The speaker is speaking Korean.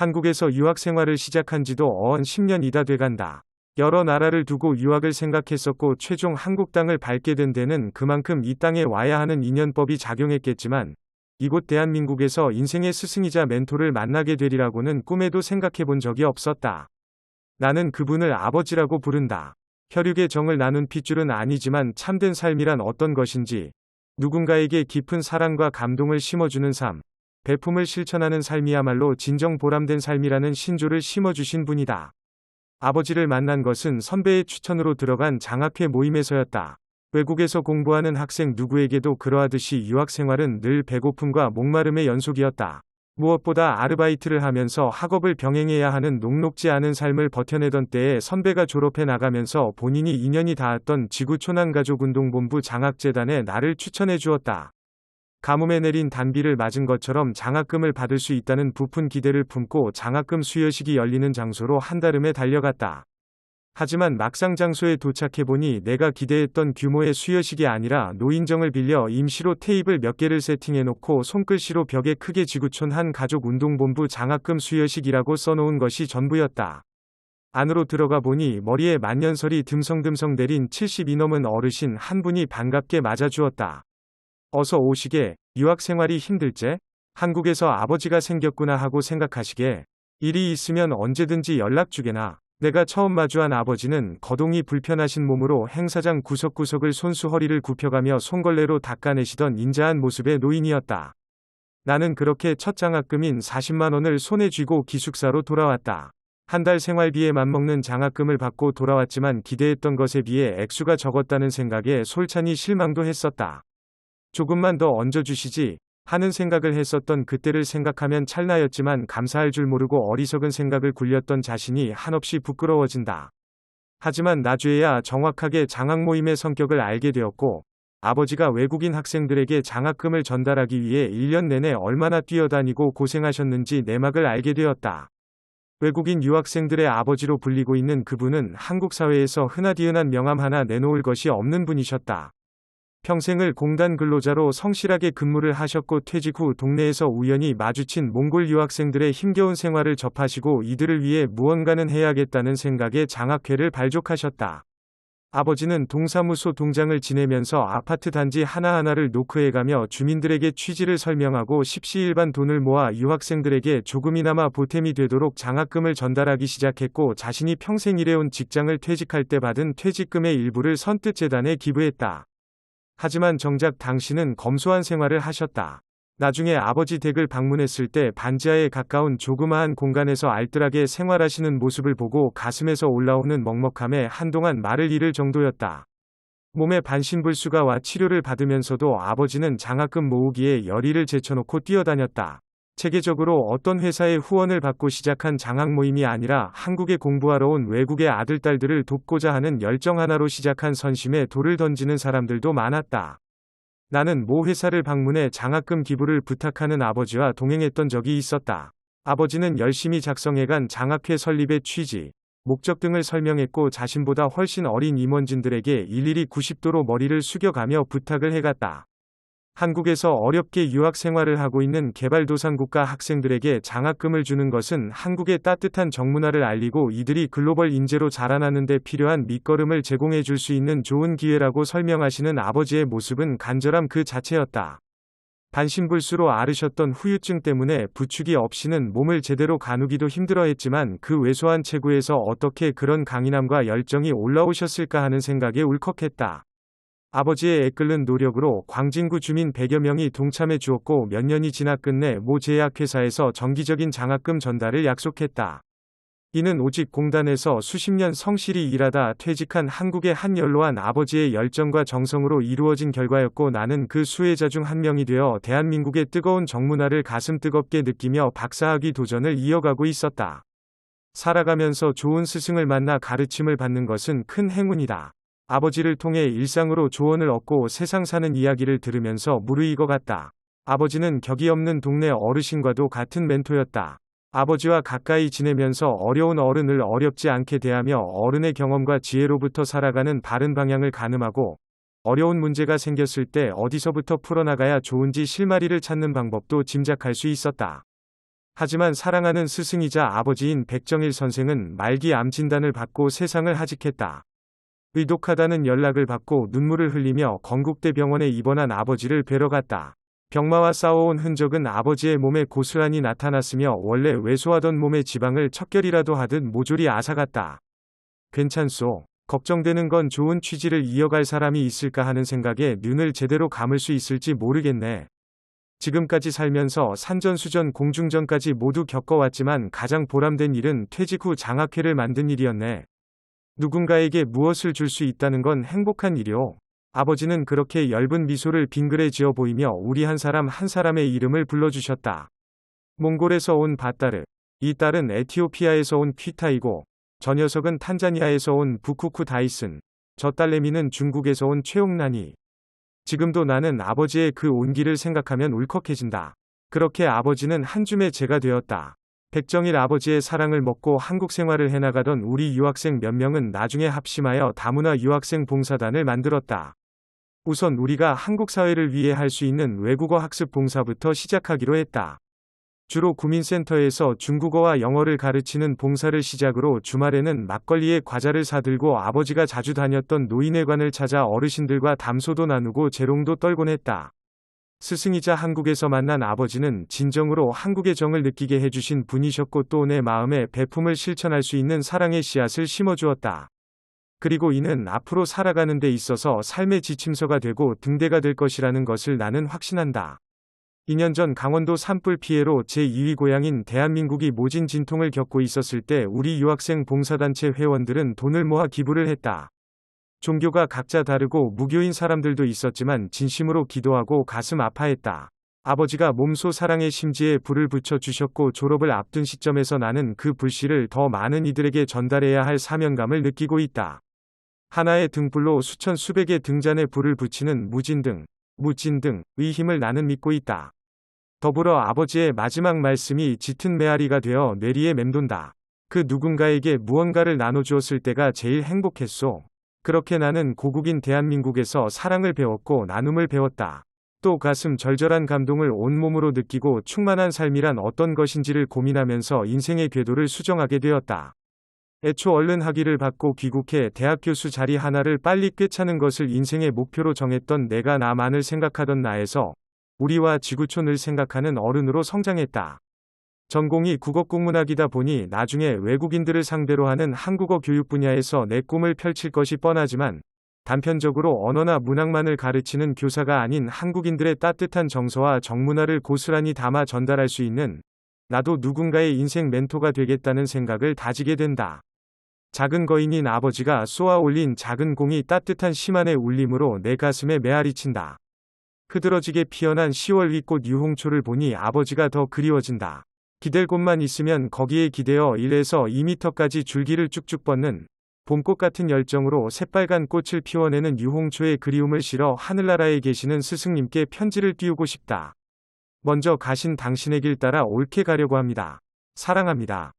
한국에서 유학 생활을 시작한 지도 어언 10년이 다 돼간다. 여러 나라를 두고 유학을 생각했었고 최종 한국 땅을 밟게 된 데는 그만큼 이 땅에 와야 하는 인연법이 작용했겠지만 이곳 대한민국에서 인생의 스승이자 멘토를 만나게 되리라고는 꿈에도 생각해 본 적이 없었다. 나는 그분을 아버지라고 부른다. 혈육의 정을 나눈 핏줄은 아니지만 참된 삶이란 어떤 것인지, 누군가에게 깊은 사랑과 감동을 심어주는 삶, 배품을 실천하는 삶이야말로 진정 보람된 삶이라는 신조를 심어주신 분이다. 아버지를 만난 것은 선배의 추천으로 들어간 장학회 모임에서였다. 외국에서 공부하는 학생 누구에게도 그러하듯이 유학 생활은 늘 배고픔과 목마름의 연속이었다. 무엇보다 아르바이트를 하면서 학업을 병행해야 하는 녹록지 않은 삶을 버텨내던 때에 선배가 졸업해 나가면서 본인이 인연이 닿았던 지구촌환가족운동본부 장학재단에 나를 추천해 주었다. 가뭄에 내린 단비를 맞은 것처럼 장학금을 받을 수 있다는 부푼 기대를 품고 장학금 수여식이 열리는 장소로 한달음에 달려갔다. 하지만 막상 장소에 도착해보니 내가 기대했던 규모의 수여식이 아니라 노인정을 빌려 임시로 테이블 몇 개를 세팅해놓고 손글씨로 벽에 크게 지구촌 한 가족운동본부 장학금 수여식이라고 써놓은 것이 전부였다. 안으로 들어가 보니 머리에 만년설이 듬성듬성 내린 70이 넘은 어르신 한 분이 반갑게 맞아주었다. 어서 오시게, 유학 생활이 힘들제? 한국에서 아버지가 생겼구나 하고 생각하시게. 일이 있으면 언제든지 연락 주게나. 내가 처음 마주한 아버지는 거동이 불편하신 몸으로 행사장 구석구석을 손수 허리를 굽혀가며 손걸레로 닦아내시던 인자한 모습의 노인이었다. 나는 그렇게 첫 장학금인 40만 원을 손에 쥐고 기숙사로 돌아왔다. 한 달 생활비에 맞먹는 장학금을 받고 돌아왔지만 기대했던 것에 비해 액수가 적었다는 생각에 솔찬히 실망도 했었다. 조금만 더 얹어주시지 하는 생각을 했었던 그때를 생각하면 찰나였지만 감사할 줄 모르고 어리석은 생각을 굴렸던 자신이 한없이 부끄러워진다. 하지만 나중에야 정확하게 장학 모임의 성격을 알게 되었고 아버지가 외국인 학생들에게 장학금을 전달하기 위해 1년 내내 얼마나 뛰어다니고 고생하셨는지 내막을 알게 되었다. 외국인 유학생들의 아버지로 불리고 있는 그분은 한국 사회에서 흔하디흔한 명함 하나 내놓을 것이 없는 분이셨다. 평생을 공단 근로자로 성실하게 근무를 하셨고 퇴직 후 동네에서 우연히 마주친 몽골 유학생들의 힘겨운 생활을 접하시고 이들을 위해 무언가는 해야겠다는 생각에 장학회를 발족하셨다. 아버지는 동사무소 동장을 지내면서 아파트 단지 하나하나를 노크해가며 주민들에게 취지를 설명하고 십시일반 돈을 모아 유학생들에게 조금이나마 보탬이 되도록 장학금을 전달하기 시작했고 자신이 평생 일해온 직장을 퇴직할 때 받은 퇴직금의 일부를 선뜻 재단에 기부했다. 하지만 정작 당신은 검소한 생활을 하셨다. 나중에 아버지 댁을 방문했을 때 반지하에 가까운 조그마한 공간에서 알뜰하게 생활하시는 모습을 보고 가슴에서 올라오는 먹먹함에 한동안 말을 잃을 정도였다. 몸에 반신불수가 와 치료를 받으면서도 아버지는 장학금 모으기에 열의를 제쳐놓고 뛰어다녔다. 체계적으로 어떤 회사의 후원을 받고 시작한 장학 모임이 아니라 한국에 공부하러 온 외국의 아들딸들을 돕고자 하는 열정 하나로 시작한 선심에 돌을 던지는 사람들도 많았다. 나는 모 회사를 방문해 장학금 기부를 부탁하는 아버지와 동행했던 적이 있었다. 아버지는 열심히 작성해간 장학회 설립의 취지, 목적 등을 설명했고 자신보다 훨씬 어린 임원진들에게 일일이 90도로 머리를 숙여가며 부탁을 해갔다. 한국에서 어렵게 유학 생활을 하고 있는 개발도상국가 학생들에게 장학금을 주는 것은 한국의 따뜻한 정문화를 알리고 이들이 글로벌 인재로 자라나는 데 필요한 밑거름을 제공해 줄 수 있는 좋은 기회라고 설명하시는 아버지의 모습은 간절함 그 자체였다. 반신불수로 앓으셨던 후유증 때문에 부축이 없이는 몸을 제대로 가누기도 힘들어했지만 그 왜소한 체구에서 어떻게 그런 강인함과 열정이 올라오셨을까 하는 생각에 울컥했다. 아버지의 애끓는 노력으로 광진구 주민 100여 명이 동참해 주었고 몇 년이 지나 끝내 모 제약회사에서 정기적인 장학금 전달을 약속했다. 이는 오직 공단에서 수십 년 성실히 일하다 퇴직한 한국의 한 연로한 아버지의 열정과 정성으로 이루어진 결과였고 나는 그 수혜자 중 한 명이 되어 대한민국의 뜨거운 정문화를 가슴 뜨겁게 느끼며 박사학위 도전을 이어가고 있었다. 살아가면서 좋은 스승을 만나 가르침을 받는 것은 큰 행운이다. 아버지를 통해 일상으로 조언을 얻고 세상 사는 이야기를 들으면서 무르익어갔다. 아버지는 격이 없는 동네 어르신과도 같은 멘토였다. 아버지와 가까이 지내면서 어려운 어른을 어렵지 않게 대하며 어른의 경험과 지혜로부터 살아가는 바른 방향을 가늠하고 어려운 문제가 생겼을 때 어디서부터 풀어나가야 좋은지 실마리를 찾는 방법도 짐작할 수 있었다. 하지만 사랑하는 스승이자 아버지인 백정일 선생은 말기 암 진단을 받고 세상을 하직했다. 의독하다는 연락을 받고 눈물을 흘리며 건국대 병원에 입원한 아버지를 뵈러 갔다. 병마와 싸워온 흔적은 아버지의 몸에 고스란히 나타났으며 원래 왜소하던 몸의 지방을 척결이라도 하듯 모조리 앗아갔다. 괜찮소. 걱정되는 건 좋은 취지를 이어갈 사람이 있을까 하는 생각에 눈을 제대로 감을 수 있을지 모르겠네. 지금까지 살면서 산전수전 공중전까지 모두 겪어왔지만 가장 보람된 일은 퇴직 후 장학회를 만든 일이었네. 누군가에게 무엇을 줄 수 있다는 건 행복한 일이오. 아버지는 그렇게 엷은 미소를 빙그레 지어 보이며 우리 한 사람 한 사람의 이름을 불러주셨다. 몽골에서 온 바따르, 이 딸은 에티오피아에서 온 퀴타이고, 저 녀석은 탄자니아에서 온 부쿠쿠 다이슨, 저 딸내미는 중국에서 온 최옥란이. 지금도 나는 아버지의 그 온기를 생각하면 울컥해진다. 그렇게 아버지는 한 줌의 재가 되었다. 백정일 아버지의 사랑을 먹고 한국 생활을 해나가던 우리 유학생 몇 명은 나중에 합심하여 다문화 유학생 봉사단을 만들었다. 우선 우리가 한국 사회를 위해 할 수 있는 외국어 학습 봉사부터 시작하기로 했다. 주로 구민센터에서 중국어와 영어를 가르치는 봉사를 시작으로 주말에는 막걸리에 과자를 사들고 아버지가 자주 다녔던 노인회관을 찾아 어르신들과 담소도 나누고 재롱도 떨곤 했다. 스승이자 한국에서 만난 아버지는 진정으로 한국의 정을 느끼게 해주신 분이셨고 또 내 마음에 배품을 실천할 수 있는 사랑의 씨앗을 심어주었다. 그리고 이는 앞으로 살아가는 데 있어서 삶의 지침서가 되고 등대가 될 것이라는 것을 나는 확신한다. 2년 전 강원도 산불 피해로 제2위 고향인 대한민국이 모진 진통을 겪고 있었을 때 우리 유학생 봉사단체 회원들은 돈을 모아 기부를 했다. 종교가 각자 다르고 무교인 사람들도 있었지만 진심으로 기도하고 가슴 아파했다. 아버지가 몸소 사랑의 심지에 불을 붙여 주셨고 졸업을 앞둔 시점에서 나는 그 불씨를 더 많은 이들에게 전달해야 할 사명감을 느끼고 있다. 하나의 등불로 수천 수백의 등잔에 불을 붙이는 무진등, 무진등의 힘을 나는 믿고 있다. 더불어 아버지의 마지막 말씀이 짙은 메아리가 되어 뇌리에 맴돈다. 그 누군가에게 무언가를 나눠주었을 때가 제일 행복했소. 그렇게 나는 고국인 대한민국에서 사랑을 배웠고 나눔을 배웠다. 또 가슴 절절한 감동을 온몸으로 느끼고 충만한 삶이란 어떤 것인지를 고민하면서 인생의 궤도를 수정하게 되었다. 애초 얼른 학위를 받고 귀국해 대학 교수 자리 하나를 빨리 꿰차는 것을 인생의 목표로 정했던 내가 나만을 생각하던 나에서 우리와 지구촌을 생각하는 어른으로 성장했다. 전공이 국어국문학이다 보니 나중에 외국인들을 상대로 하는 한국어 교육 분야에서 내 꿈을 펼칠 것이 뻔하지만 단편적으로 언어나 문학만을 가르치는 교사가 아닌 한국인들의 따뜻한 정서와 정문화를 고스란히 담아 전달할 수 있는 나도 누군가의 인생 멘토가 되겠다는 생각을 다지게 된다. 작은 거인인 아버지가 쏘아 올린 작은 공이 따뜻한 심한의 울림으로 내 가슴에 메아리친다. 흐드러지게 피어난 10월 윗꽃 유홍초를 보니 아버지가 더 그리워진다. 기댈 곳만 있으면 거기에 기대어 1에서 2m까지 줄기를 쭉쭉 뻗는 봄꽃 같은 열정으로 새빨간 꽃을 피워내는 유홍초의 그리움을 실어 하늘나라에 계시는 스승님께 편지를 띄우고 싶다. 먼저 가신 당신의 길 따라 옳게 가려고 합니다. 사랑합니다.